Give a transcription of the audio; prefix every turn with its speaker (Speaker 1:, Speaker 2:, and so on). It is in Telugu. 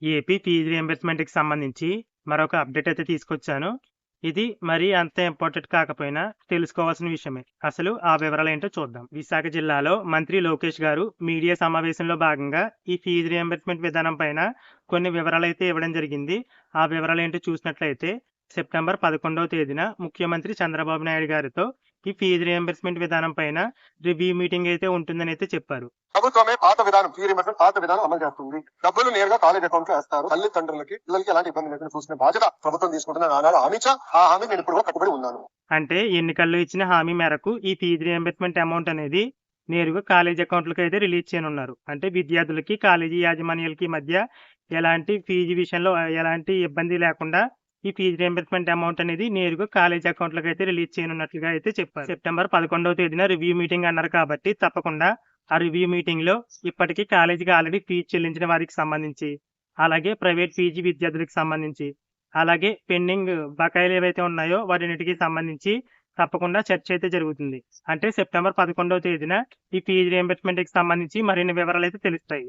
Speaker 1: ఏపీ ఫీజు రీయింబర్స్‌మెంట్‌కి సంబంధించి మరొక అప్డేట్ అయితే తీసుకొచ్చాను. ఇది మరీ అంత ఇంపార్టెంట్ కాకపోయినా తెలుసుకోవాల్సిన విషయమే. అసలు ఆ వివరాలేంటో చూద్దాం. విశాఖ జిల్లాలో మంత్రి లోకేష్ గారు మీడియా సమావేశంలో భాగంగా ఈ ఫీజు రీయింబర్స్‌మెంట్ విధానం పైన కొన్ని వివరాలైతే ఇవ్వడం జరిగింది. ఆ వివరాలేంటో చూసినట్లయితే సెప్టెంబర్ 11వ తేదీన ముఖ్యమంత్రి చంద్రబాబు నాయుడు గారితో ఈ ఫీజు రీయింబర్స్‌మెంట్ విధానం పైన రివ్యూ మీటింగ్ అయితే ఉంటుందనైతే చెప్పారు.
Speaker 2: ప్రభుత్వమే పాత విధానం ఫీ రీయింబర్స్‌మెంట్ పాత విధానం అమలు చేస్తుంది. డబ్బులు నేరుగా కాలేజ్ అకౌంట్ లో వేస్తారు. తల్లిదండ్రులకి పిల్లలకి ఎలాంటి ఇబ్బంది లేకుండా చూసుకునే బాధ్యత ప్రభుత్వం తీసుకుంటున్న ఆనాడు హామీ ఇచ్చా. ఆ హామీ నేను ఇప్పుడు కట్టుబడి ఉన్నాను.
Speaker 1: అంటే ఎన్నికల్లో ఇచ్చిన హామీ మేరకు ఈ ఫీజు రీయింబర్స్‌మెంట్ అమౌంట్ అనేది నేరుగా కాలేజ్ అకౌంట్‌లకి అయితే రిలీజ్ చేయనున్నారు. అంటే విద్యార్థులకి, కాలేజీ యాజమాన్యాలకి మధ్య ఎలాంటి ఫీజు విషయంలో ఎలాంటి ఇబ్బంది లేకుండా ఈ ఫీజు రీయింబర్స్‌మెంట్ అమౌంట్ అనేది నేరుగా కాలేజ్ అకౌంట్‌లకి అయితే రిలీజ్ చేయనున్నట్లుగా అయితే చెప్పారు. సెప్టెంబర్ 11వ తేదీన రివ్యూ మీటింగ్ అన్నారు కాబట్టి తప్పకుండా ఆ రివ్యూ మీటింగ్‌లో ఇప్పటికి కాలేజీకి ఆల్రెడీ ఫీజు చెల్లించిన వారికి సంబంధించి, అలాగే ప్రైవేట్ పీజీ విద్యార్థులకు సంబంధించి, అలాగే పెండింగ్ బకాయిలు ఏవైతే ఉన్నాయో వాటన్నిటికి సంబంధించి తప్పకుండా చర్చ అయితే జరుగుతుంది. అంటే సెప్టెంబర్ 11వ తేదీన ఈ ఫీజు రీయింబర్స్‌మెంట్‌కి సంబంధించి మరిన్ని వివరాలైతే తెలుస్తాయి.